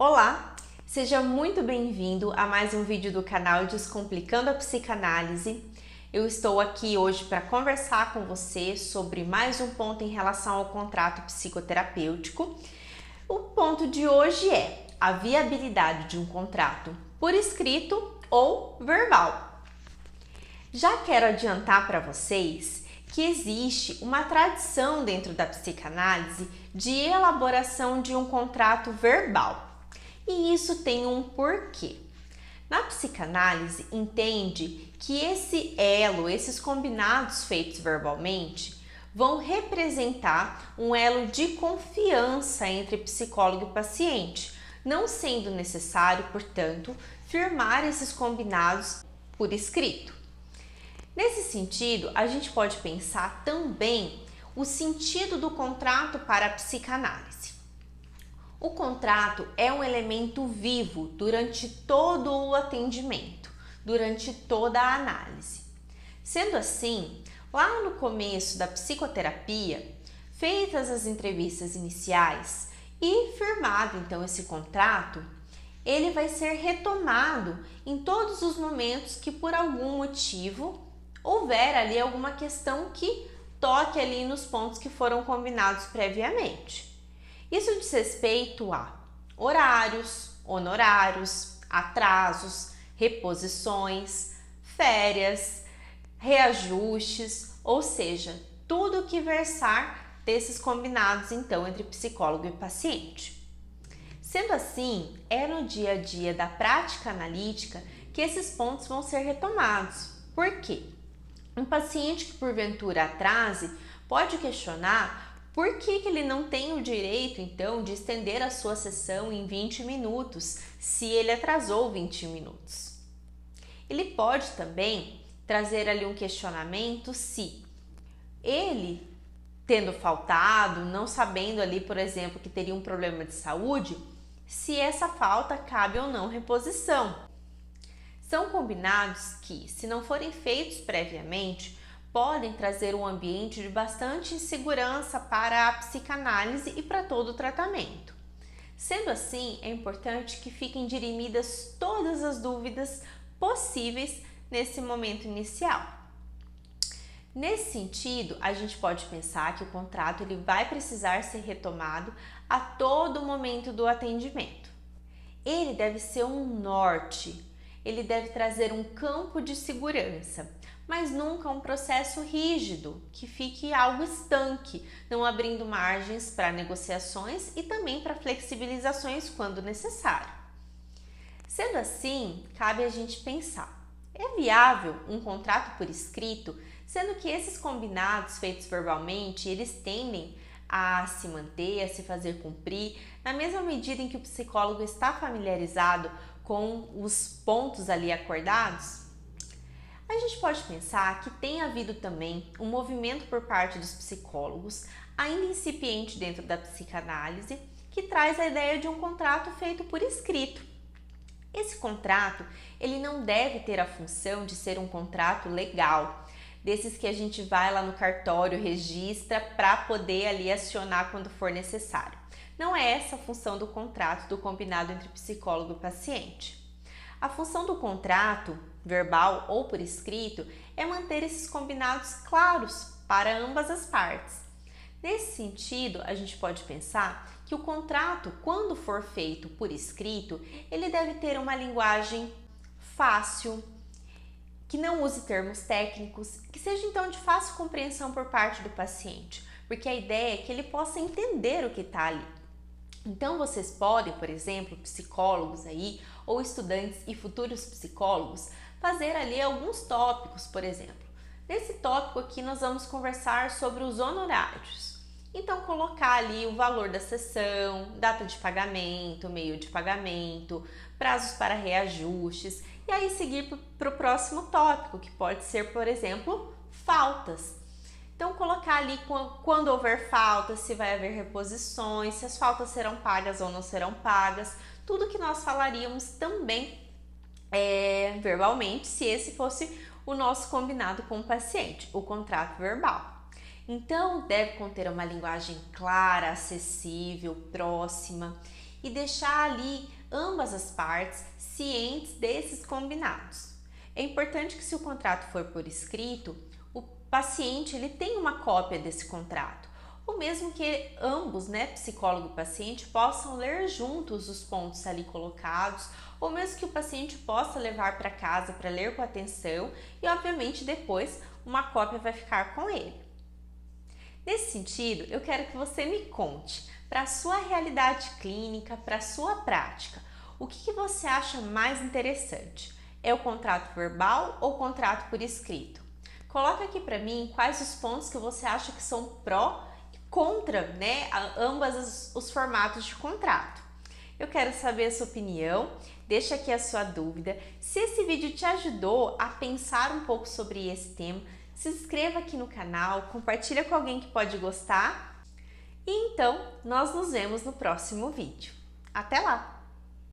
Olá, seja muito bem-vindo a mais um vídeo do canal Descomplicando a Psicanálise. Eu estou aqui hoje para conversar com você sobre mais um ponto em relação ao contrato psicoterapêutico. O ponto de hoje é a viabilidade de um contrato por escrito ou verbal. Já quero adiantar para vocês que existe uma tradição dentro da psicanálise de elaboração de um contrato verbal. E isso tem um porquê. Na psicanálise, entende que esse elo, esses combinados feitos verbalmente, vão representar um elo de confiança entre psicólogo e paciente, não sendo necessário, portanto, firmar esses combinados por escrito. Nesse sentido, a gente pode pensar também o sentido do contrato para a psicanálise. O contrato é um elemento vivo durante todo o atendimento, durante toda a análise. Sendo assim, lá no começo da psicoterapia, feitas as entrevistas iniciais e firmado então esse contrato, ele vai ser retomado em todos os momentos que por algum motivo houver ali alguma questão que toque ali nos pontos que foram combinados previamente. Isso diz respeito a horários, honorários, atrasos, reposições, férias, reajustes, ou seja, tudo que versar desses combinados então entre psicólogo e paciente. Sendo assim, é no dia a dia da prática analítica que esses pontos vão ser retomados. Por quê? Um paciente que porventura atrase pode questionar por que ele não tem o direito, então, de estender a sua sessão em 20 minutos, se ele atrasou 20 minutos. Ele pode também trazer ali um questionamento se ele, tendo faltado, não sabendo ali, por exemplo, que teria um problema de saúde, se essa falta cabe ou não reposição. São combinados que, se não forem feitos previamente, podem trazer um ambiente de bastante insegurança para a psicanálise e para todo o tratamento. Sendo assim, é importante que fiquem dirimidas todas as dúvidas possíveis nesse momento inicial. Nesse sentido, a gente pode pensar que o contrato ele vai precisar ser retomado a todo momento do atendimento. Ele deve ser um norte, ele deve trazer um campo de segurança, mas nunca um processo rígido, que fique algo estanque, não abrindo margens para negociações e também para flexibilizações quando necessário. Sendo assim, cabe a gente pensar, é viável um contrato por escrito, sendo que esses combinados feitos verbalmente, eles tendem a se manter, a se fazer cumprir, na mesma medida em que o psicólogo está familiarizado com os pontos ali acordados? A gente pode pensar que tem havido também um movimento por parte dos psicólogos, ainda incipiente dentro da psicanálise, que traz a ideia de um contrato feito por escrito. Esse contrato, ele não deve ter a função de ser um contrato legal, desses que a gente vai lá no cartório, registra para poder ali acionar quando for necessário. Não é essa a função do contrato, do combinado entre psicólogo e paciente. A função do contrato, verbal ou por escrito, é manter esses combinados claros para ambas as partes. Nesse sentido, a gente pode pensar que o contrato, quando for feito por escrito, ele deve ter uma linguagem fácil, que não use termos técnicos, que seja então de fácil compreensão por parte do paciente, porque a ideia é que ele possa entender o que está ali. Então vocês podem, por exemplo, psicólogos aí, ou estudantes e futuros psicólogos, fazer ali alguns tópicos, por exemplo. Nesse tópico aqui nós vamos conversar sobre os honorários. Então colocar ali o valor da sessão, data de pagamento, meio de pagamento, prazos para reajustes e aí seguir para o próximo tópico, que pode ser, por exemplo, faltas. Então colocar ali quando houver faltas, se vai haver reposições, se as faltas serão pagas ou não serão pagas, tudo que nós falaríamos também verbalmente, se esse fosse o nosso combinado com o paciente, o contrato verbal. Então, deve conter uma linguagem clara, acessível, próxima e deixar ali ambas as partes cientes desses combinados. É importante que, se o contrato for por escrito, o paciente ele tenha uma cópia desse contrato, ou mesmo que ambos, psicólogo e paciente, possam ler juntos os pontos ali colocados, ou mesmo que o paciente possa levar para casa para ler com atenção e, obviamente, depois uma cópia vai ficar com ele. Nesse sentido, eu quero que você me conte, para a sua realidade clínica, para a sua prática, o que você acha mais interessante? É o contrato verbal ou o contrato por escrito? Coloca aqui para mim quais os pontos que você acha que são pró e contra, ambas os formatos de contrato. Eu quero saber a sua opinião, deixa aqui a sua dúvida. Se esse vídeo te ajudou a pensar um pouco sobre esse tema, se inscreva aqui no canal, compartilha com alguém que pode gostar. E então, nós nos vemos no próximo vídeo. Até lá!